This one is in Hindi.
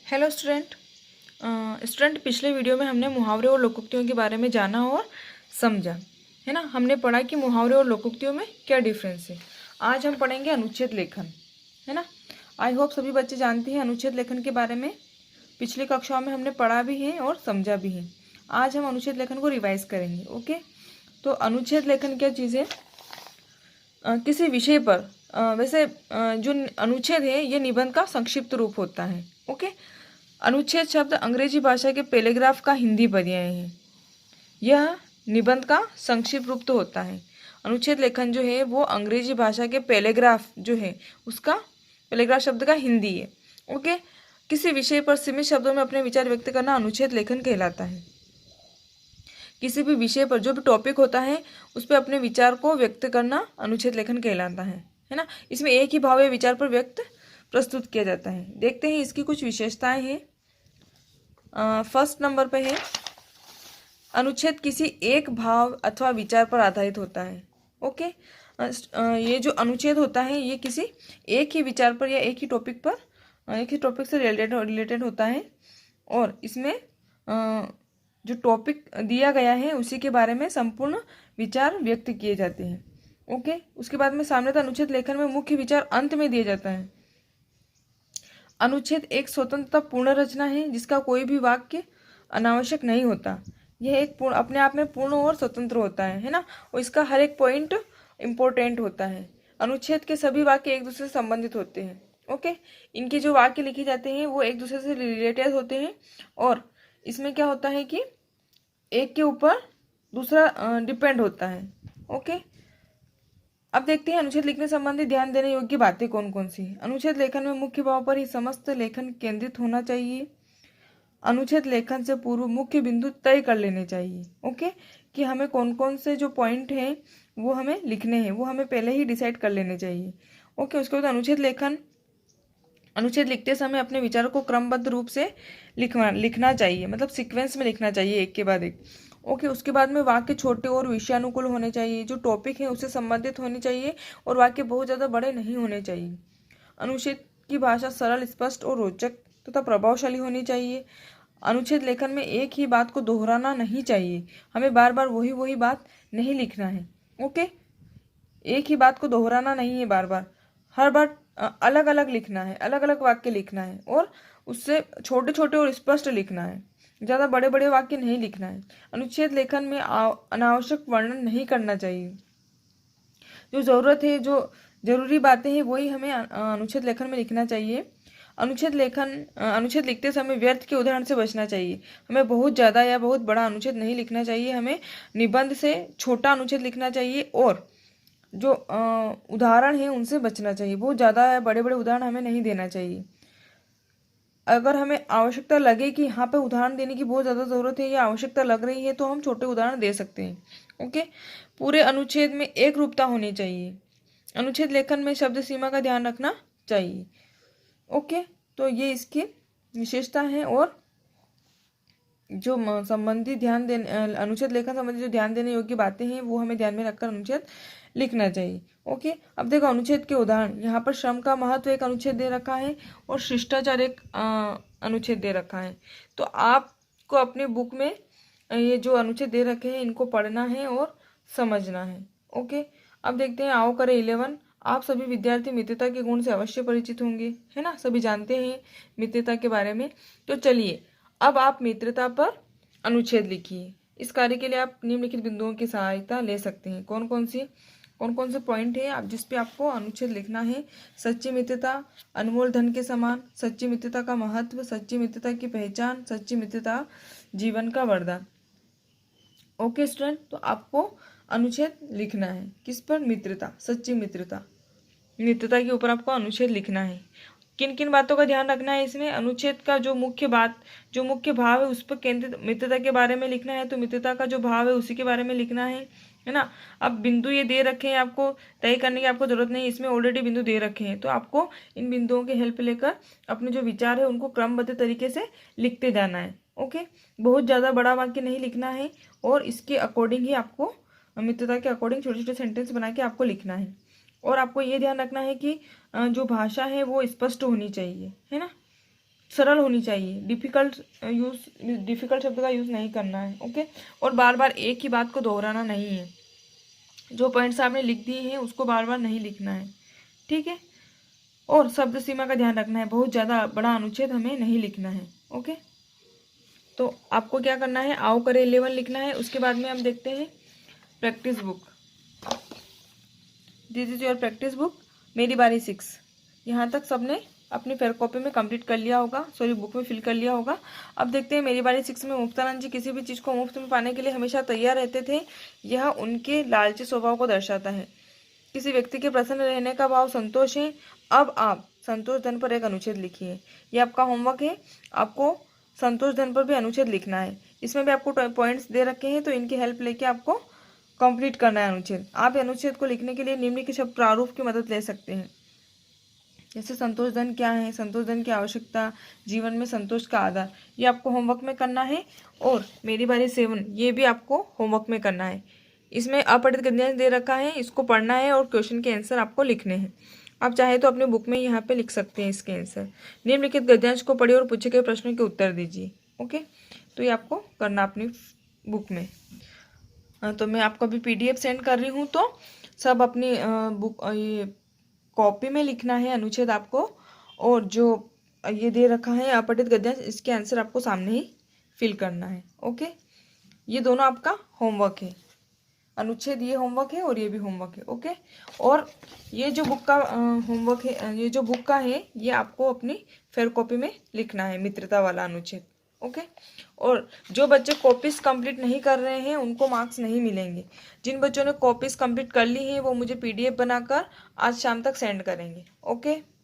हेलो स्टूडेंट पिछले वीडियो में हमने मुहावरे और लोकोक्तियों के बारे में जाना और समझा, है ना। हमने पढ़ा कि मुहावरे और लोकोक्तियों में क्या डिफरेंस है। आज हम पढ़ेंगे अनुच्छेद लेखन, है ना। आई होप सभी बच्चे जानते हैं अनुच्छेद लेखन के बारे में। पिछली कक्षाओं में हमने पढ़ा भी है और समझा भी है। आज हम अनुच्छेद लेखन को रिवाइज करेंगे। ओके, तो अनुच्छेद लेखन क्या चीज़ है? किसी विषय पर वैसे जो अनुच्छेद है ये निबंध का संक्षिप्त रूप होता है। ओके, अनुच्छेद शब्द अंग्रेजी भाषा के पैराग्राफ का हिंदी पर्याय है। यह निबंध का संक्षिप्त रूप तो होता है। अनुच्छेद लेखन जो है वो अंग्रेजी भाषा के पैराग्राफ जो है उसका पैराग्राफ शब्द का हिंदी है। ओके, किसी विषय पर सीमित शब्दों में अपने विचार व्यक्त करना अनुच्छेद लेखन कहलाता है। किसी भी विषय पर जो भी टॉपिक होता है उस पर अपने विचार को व्यक्त करना अनुच्छेद लेखन कहलाता है ना। इसमें एक ही भाव या विचार पर व्यक्त प्रस्तुत किया जाता है। देखते हैं इसकी कुछ विशेषताएं हैं। फर्स्ट नंबर पे है अनुच्छेद किसी एक भाव अथवा विचार पर आधारित होता है। ओके, ये जो अनुच्छेद होता है ये किसी एक ही विचार पर या एक ही टॉपिक से रिलेटेड होता है और इसमें जो टॉपिक दिया गया है उसी के बारे में संपूर्ण विचार व्यक्त किए जाते हैं। ओके, उसके बाद में सामान्यतः अनुच्छेद लेखन में मुख्य विचार अंत में दिया जाता है। अनुच्छेद एक स्वतंत्रता पूर्ण रचना है जिसका कोई भी वाक्य अनावश्यक नहीं होता। यह एक अपने आप में पूर्ण और स्वतंत्र होता है ना, और इसका हर एक पॉइंट इम्पोर्टेंट होता है। अनुच्छेद के सभी वाक्य एक दूसरे से संबंधित होते हैं। ओके, इनके जो वाक्य लिखे जाते हैं वो एक दूसरे से रिलेटेड होते हैं और इसमें क्या होता है कि एक के ऊपर दूसरा डिपेंड होता है। ओके, अब देखते हैं अनुच्छेद लिखने संबंधी ध्यान देने योग्य बातें कौन कौन सी। अनुच्छेद लेखन में मुख्य भाव पर ही समस्त लेखन केंद्रित होना चाहिए। अनुच्छेद लेखन से पूर्व मुख्य बिंदु तय कर लेने चाहिए। ओके, कि हमें कौन कौन से जो पॉइंट हैं वो हमें लिखने हैं, वो हमें पहले ही डिसाइड कर लेने चाहिए। ओके, उसके बाद अनुच्छेद लिखते समय अपने विचारों को क्रमबद्ध रूप से लिखना चाहिए, मतलब सीक्वेंस में लिखना चाहिए एक के बाद एक। ओके, उसके बाद में वाक्य छोटे और विषयानुकूल होने चाहिए। जो टॉपिक है उससे संबंधित होनी चाहिए और वाक्य बहुत ज़्यादा बड़े नहीं होने चाहिए। अनुच्छेद की भाषा सरल, स्पष्ट और रोचक तथा प्रभावशाली होनी चाहिए। अनुच्छेद लेखन में एक ही बात को दोहराना नहीं चाहिए। हमें बार बार वही बात नहीं लिखना है। ओके, एक ही बात को दोहराना नहीं है, बार बार हर बार अलग अलग लिखना है, अलग अलग वाक्य लिखना है और उससे छोटे छोटे और स्पष्ट लिखना है। ज़्यादा बड़े बड़े वाक्य नहीं लिखना है। अनुच्छेद लेखन में अनावश्यक वर्णन नहीं करना चाहिए। जो ज़रूरत है, जो जरूरी बातें हैं वही हमें अनुच्छेद लेखन में लिखना चाहिए। अनुच्छेद लिखते समय व्यर्थ के उदाहरण से बचना चाहिए। हमें बहुत ज़्यादा या बहुत बड़ा अनुच्छेद नहीं लिखना चाहिए। हमें निबंध से छोटा अनुच्छेद लिखना चाहिए और जो उदाहरण है उनसे बचना चाहिए। बहुत ज़्यादा या बड़े बड़े उदाहरण हमें नहीं देना चाहिए। अगर हमें आवश्यकता लगे कि यहाँ पे उदाहरण देने की बहुत ज़्यादा ज़रूरत है या आवश्यकता लग रही है तो हम छोटे उदाहरण दे सकते हैं। ओके, पूरे अनुच्छेद में एक रूपता होनी चाहिए। अनुच्छेद लेखन में शब्द सीमा का ध्यान रखना चाहिए। ओके, तो ये इसकी विशेषता है और जो संबंधी अनुच्छेद लेखन संबंधी जो ध्यान देने योग्य बातें हैं वो हमें ध्यान में रखकर अनुच्छेद लिखना चाहिए। ओके, अब देखो अनुच्छेद के उदाहरण। यहाँ पर श्रम का महत्व एक अनुच्छेद दे रखा है और शिष्टाचार एक अनुच्छेद दे रखा है। तो आपको अपने बुक में ये जो अनुच्छेद दे रखे हैं इनको पढ़ना है और समझना है। ओके, अब देखते हैं आओ करें 11। आप सभी विद्यार्थी मित्रता के गुण से अवश्य परिचित होंगे, है ना। सभी जानते हैं मित्रता के बारे में। तो चलिए अब आप मित्रता पर अनुच्छेद लिखिए। इस कार्य के लिए आप निम्नलिखित बिंदुओं की सहायता ले सकते हैं। कौन कौन से पॉइंट है आप जिस पे आपको अनुच्छेद लिखना है? सच्ची मित्रता अनमोल धन के समान, सच्ची मित्रता का महत्व, सच्ची मित्रता की पहचान, सच्ची मित्रता जीवन का वरदान। ओके स्टूडेंट, तो आपको अनुच्छेद लिखना है किस पर? मित्रता, सच्ची मित्रता के ऊपर आपको अनुच्छेद लिखना है। किन किन बातों का ध्यान रखना है इसमें? अनुच्छेद का जो मुख्य भाव है उस पर केंद्रित मित्रता के बारे में लिखना है। तो मित्रता का जो भाव है उसी के बारे में लिखना है ना। अब बिंदु ये दे रखे हैं, आपको तय करने की आपको जरूरत नहीं, इसमें ऑलरेडी बिंदु दे रखे हैं। तो आपको इन बिंदुओं की हेल्प लेकर अपने जो विचार है उनको क्रमबद्ध तरीके से लिखते जाना है। ओके, बहुत ज़्यादा बड़ा वाक्य नहीं लिखना है और इसके अकॉर्डिंग ही आपको मित्रता के अकॉर्डिंग छोटे छोटे सेंटेंस बना के आपको लिखना है। और आपको ये ध्यान रखना है कि जो भाषा है वो स्पष्ट होनी चाहिए, है ना। सरल होनी चाहिए, डिफ़िकल्ट शब्द का यूज़ नहीं करना है। ओके, और बार बार एक ही बात को दोहराना नहीं है। जो पॉइंट्स आपने लिख दिए हैं उसको बार बार नहीं लिखना है, ठीक है। और शब्द सीमा का ध्यान रखना है, बहुत ज़्यादा बड़ा अनुच्छेद हमें नहीं लिखना है। ओके, तो आपको क्या करना है, आओ करे 11 लिखना है। उसके बाद में हम देखते हैं practice book. This is your practice book, मेरी बारी 6। यहाँ तक सबने अपनी फेयर कॉपी में कंप्लीट कर लिया होगा, सॉरी बुक में फिल कर लिया होगा। अब देखते हैं मेरी बारी 6 में मुक्तानंद जी किसी भी चीज़ को मुफ्त में पाने के लिए हमेशा तैयार रहते थे। यह उनके लालची स्वभाव को दर्शाता है। किसी व्यक्ति के प्रसन्न रहने का भाव संतोष है। अब आप संतोष धन पर एक अनुच्छेद लिखिए। ये आपका होमवर्क है, आपको संतोष धन पर भी अनुच्छेद लिखना है। इसमें भी आपको पॉइंट्स दे रखे हैं, तो इनकी हेल्प लेके आपको कंप्लीट करना है अनुच्छेद। आप अनुच्छेद को लिखने के लिए निम्न के शब्द प्रारूप की मदद ले सकते हैं, जैसे संतोष धन क्या है, संतोष धन की आवश्यकता, जीवन में संतोष का आधार। ये आपको होमवर्क में करना है। और मेरी बारी 7, ये भी आपको होमवर्क में करना है। इसमें अपठित गद्यांश दे रखा है, इसको पढ़ना है और क्वेश्चन के आंसर आपको लिखने हैं। आप चाहे तो अपने बुक में यहाँ पे लिख सकते हैं इसके आंसर। निम्नलिखित गद्यांश को पढ़िए और पूछे गए प्रश्नों के उत्तर दीजिए। ओके, तो ये आपको करना अपनी बुक में। तो मैं आपको अभी PDF सेंड कर रही हूँ, तो सब अपनी बुक ये कॉपी में लिखना है अनुच्छेद आपको। और जो ये दे रखा है अपठित गद्यांश, इसके आंसर आपको सामने ही फिल करना है। ओके, ये दोनों आपका होमवर्क है। अनुच्छेद ये होमवर्क है और ये भी होमवर्क है। ओके, और ये जो बुक का होमवर्क है, ये जो बुक का है, ये आपको अपनी फेयर कॉपी में लिखना है, मित्रता वाला अनुच्छेद। ओके, और जो बच्चे कॉपीज कंप्लीट नहीं कर रहे हैं उनको मार्क्स नहीं मिलेंगे। जिन बच्चों ने कॉपीज कंप्लीट कर ली हैं वो मुझे PDF बनाकर आज शाम तक सेंड करेंगे। ओके।